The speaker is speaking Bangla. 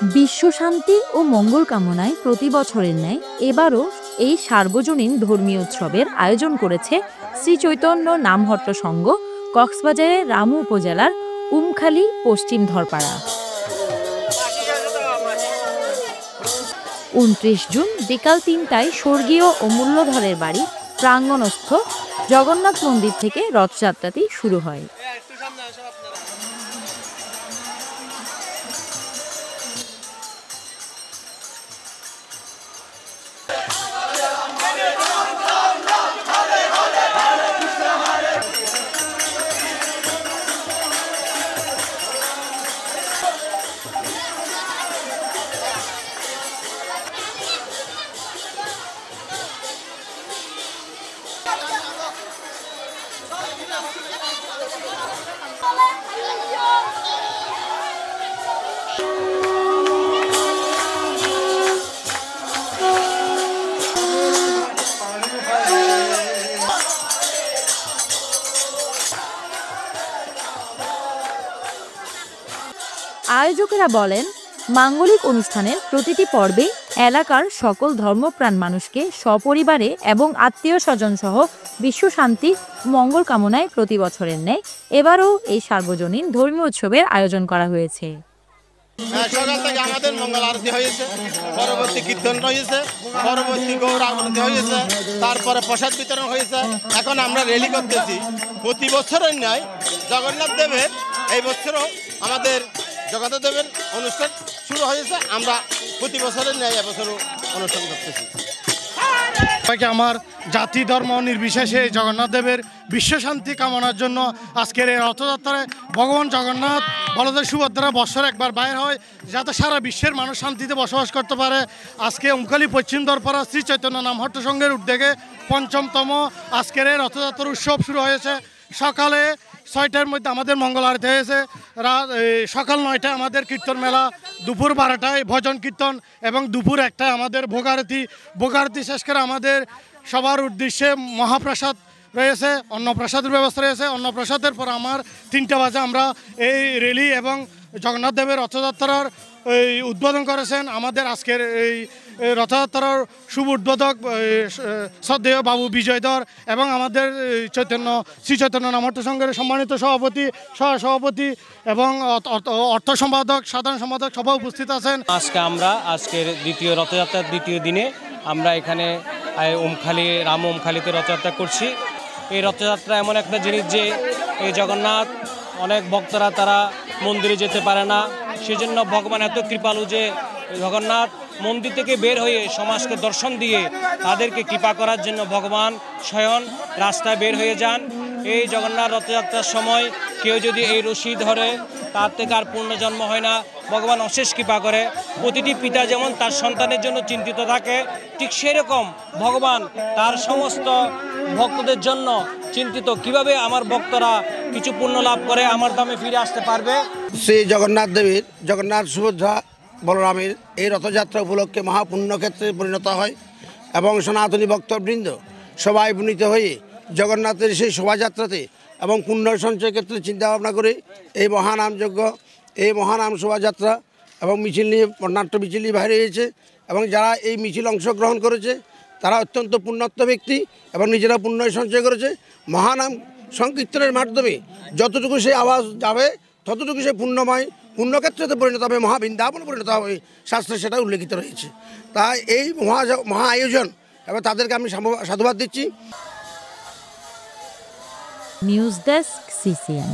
বিশ্বশান্তি ও মঙ্গল কামনায় প্রতি বছরের ন্যায় এবারও এই সার্বজনীন ধর্মীয় উৎসবের আয়োজন করেছে শ্রী চৈতন্য নামহট্ট সংঘ, কক্সবাজারের রামু উপজেলার উমখালি পশ্চিম ধরপাড়া। ২৯ জুন বিকাল ৩টায় স্বর্গীয় অমূল্যধরের বাড়ি প্রাঙ্গণস্থ জগন্নাথ মন্দির থেকে রথযাত্রাটি শুরু হয়। আয়োজকেরা বলেন, মাঙ্গলিক অনুষ্ঠানের প্রতিটি পর্বে এলাকার সকল ধর্মপ্রাণ মানুষকে সপরিবারে এবং আত্মীয় স্বজন সহ বিশ্বশান্তি মঙ্গল কামনায় প্রতি বছরের ন্যায় এবারও এই সার্বজনীন ধর্মীয় উৎসবের আয়োজন করা হয়েছে। সকাল থেকে আমাদের মঙ্গল আরতি হয়েছে, পরবর্তী কীর্তন হয়েছে, পরবর্তী গৌর আরতি হয়েছে, তারপরে প্রসাদ বিতরণ হয়েছে। এখন আমরা র্যালি করতেছি। প্রতি বছরের ন্যায় জগন্নাথ দেবের এই বছরও আমাদের জগন্নাথ দেবের অনুষ্ঠান শুরু হয়েছে। আমরা প্রতি বছরের ন্যায় এবছরও অনুষ্ঠান করতেছি। আমার জাতি ধর্ম নির্বিশেষে জগন্নাথ দেবের বিশ্বশান্তি কামনার জন্য আজকের এই রথযাত্রায় ভগবান জগন্নাথ বলদেব সুভদ্রা বৎসর একবার বাইর হয়, যাতে সারা বিশ্বের মানুষ শান্তিতে বসবাস করতে পারে। আজকে উমখালি পশ্চিম দরপাড়া শ্রী চৈতন্য নামহট্ট সংঘের উদ্যোগে ৫ম আজকের এই রথযাত্রার উৎসব শুরু হয়েছে। সকালে ৬টার মধ্যে আমাদের মঙ্গল আরতি হয়েছে, সকাল ৯টায় আমাদের কীর্তন মেলা, দুপুর 12টায় ভজন কীর্তন এবং দুপুর 1টায় আমাদের ভোগারতি শেষ করে আমাদের সবার উদ্দেশ্যে মহাপ্রসাদ রয়েছে, অন্নপ্রসাদের ব্যবস্থা রয়েছে। অন্নপ্রসাদের পর আমার ৩টা বাজে আমরা এই র্যালি এবং জগন্নাথ দেবের রথযাত্রার উদ্বোধন করেছেন আমাদের আজকের এই রথযাত্রার শুভ উদ্বোধক শ্রদ্ধেয় বাবু বিজয়ধর এবং আমাদের শ্রী চৈতন্য নামহট্ট সংঘের সম্মানিত সভাপতি, সহসভাপতি এবং অর্থ সম্পাদক, সাধারণ সম্পাদক সবাই উপস্থিত আছেন। আজকের দ্বিতীয় রথযাত্রার দ্বিতীয় দিনে আমরা এখানে রাম ওমখালিতে রথযাত্রা করছি। এই রথযাত্রা এমন একটা জিনিস যে এই জগন্নাথ অনেক ভক্তরা তারা মন্দিরে যেতে পারে না, সেজন্য ভগবান এত কৃপালু যে জগন্নাথ মন্দির থেকে বের হয়ে সমাজকে দর্শন দিয়ে তাদেরকে কৃপা করার জন্য ভগবান স্বয়ং রাস্তায় বের হয়ে যান। এই জগন্নাথ রথযাত্রার সময় কেউ যদি এই রশি ধরে তার থেকে আর পুনর্জন্ম হয় না, ভগবান অশেষ কৃপা করে। প্রতিটি পিতা যেমন তার সন্তানের জন্য চিন্তিত থাকে, ঠিক সেরকম ভগবান তার সমস্ত ভক্তদের জন্য চিন্তিত, কিভাবে আমার ভক্তরা কিছু পুণ্য লাভ করে আমার ধামে ফিরে আসতে পারবে। শ্রী জগন্নাথ দেবীর, জগন্নাথ সুভদ্রা বলরামের এই রথযাত্রা উপলক্ষে মহাপুণ্যক্ষেত্রে পরিণত হয় এবং সনাতনী ভক্তবৃন্দ সবাই উপনীত হয়ে জগন্নাথের সেই শোভাযাত্রাতে এবং পুণ্য সঞ্চয় ক্ষেত্রে চিন্তাভাবনা করে এই মহানামযজ্ঞ, এই মহানাম শোভাযাত্রা এবং মিছিল নিয়ে বর্ণাঢ্য মিছিল নিয়ে বাইরে হয়েছে এবং যারা এই মিছিল অংশগ্রহণ করেছে তারা অত্যন্ত পুণ্যাত্ম ব্যক্তি এবং নিজেরা পুণ্য সঞ্চয় করেছে। মহানাম সংকীর্তনের মাধ্যমে যতটুকু সেই আওয়াজ যাবে ততটুকু সে পুণ্যক্ষেত্রে পরিণত হবে, মহাবৃন্দাবনে পরিণত হবে, শাস্ত্রে সেটা উল্লেখিত রয়েছে। তাই এই মহা আয়োজন এবং তাদেরকে আমি সাধুবাদ দিচ্ছি। News desk, CCN.